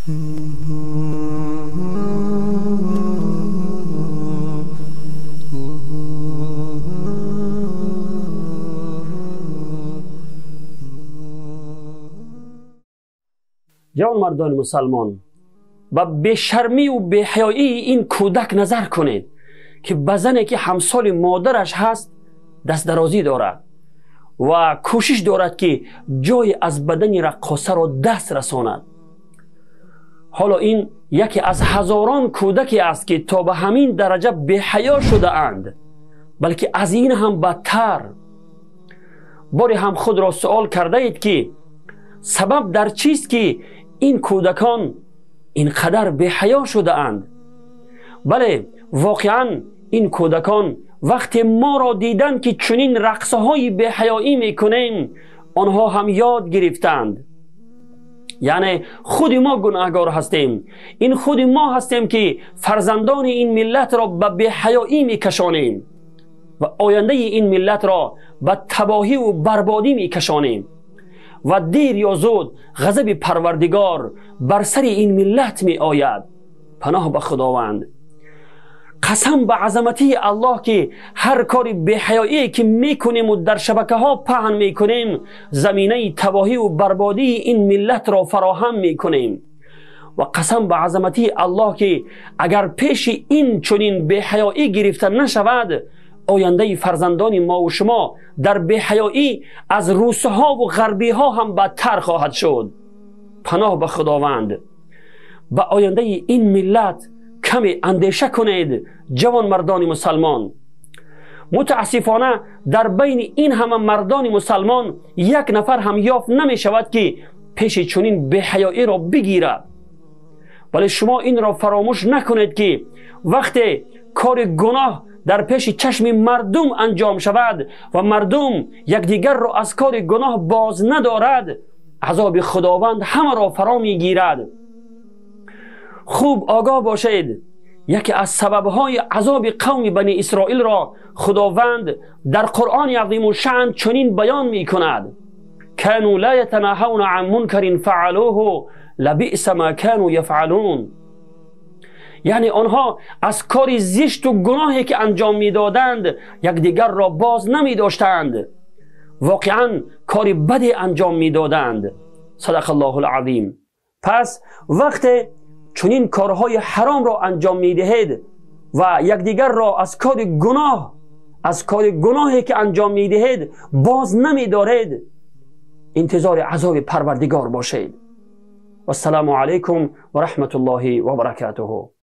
جوان مردان مسلمان، با بیشرمی و بیحیایی این کودک نظر کنید که بزنی که همسال مادرش هست دست درازی دارد و کوشش دارد که جای از بدن رقاصه را دست رساند. حالا این یکی از هزاران کودکی است که تا به همین درجه بی‌حیا شده اند، بلکه از این هم بدتر. باری هم خود را سوال کرده اید که سبب در چیست که این کودکان اینقدر بی‌حیا شده اند؟ بله، واقعا این کودکان وقتی ما را دیدن که چنین رقصه های بی‌حیایی میکنیم، آنها هم یاد گرفتند. یعنی خود ما گناهکار هستیم. این خود ما هستیم که فرزندان این ملت را به بی‌حیایی میکشانیم و آینده این ملت را به تباهی و بربادی میکشانیم و دیر یا زود غضب پروردگار بر سر این ملت می آید. پناه به خداوند. قسم به عظمتی الله که هر کاری بی‌حیایی که میکنیم و در شبکه ها پهن میکنیم، زمینه تباهی و بربادی این ملت را فراهم میکنیم. و قسم به عظمتی الله که اگر پیش این چنین بی‌حیایی گرفته نشود، آینده فرزندان ما و شما در بی‌حیایی از روس‌ها و غربی ها هم بدتر خواهد شد. پناه به خداوند. به آینده این ملت کمی اندیشه کنید جوان مردان مسلمان. متاسفانه در بین این همه مردان مسلمان یک نفر هم یافت نمی شود که پیش چنین بی‌حیایی را بگیرد. ولی شما این را فراموش نکنید که وقتی کار گناه در پیش چشم مردم انجام شود و مردم یکدیگر را از کار گناه باز ندارد، عذاب خداوند همه را فرا میگیرد. خوب آگاه باشید، یکی از سببهای عذاب قوم بنی اسرائیل را خداوند در قرآن عظیم الشأن چنین بیان می کند: كانوا لا يتناهون عن منکر فعلوه لبئس ما كانوا يفعلون. یعنی آنها از کار زشت و گناهی که انجام میدادند یکدیگر را باز نمی داشتند، واقعا کار بدی انجام میدادند. صدق الله العظیم. پس وقتی چنین کارهای حرام را انجام میدهید و یکدیگر را از کار گناهی که انجام میدهید باز نمیدارید، انتظار عذاب پروردگار باشید. و السلام علیکم و رحمت الله و برکاته.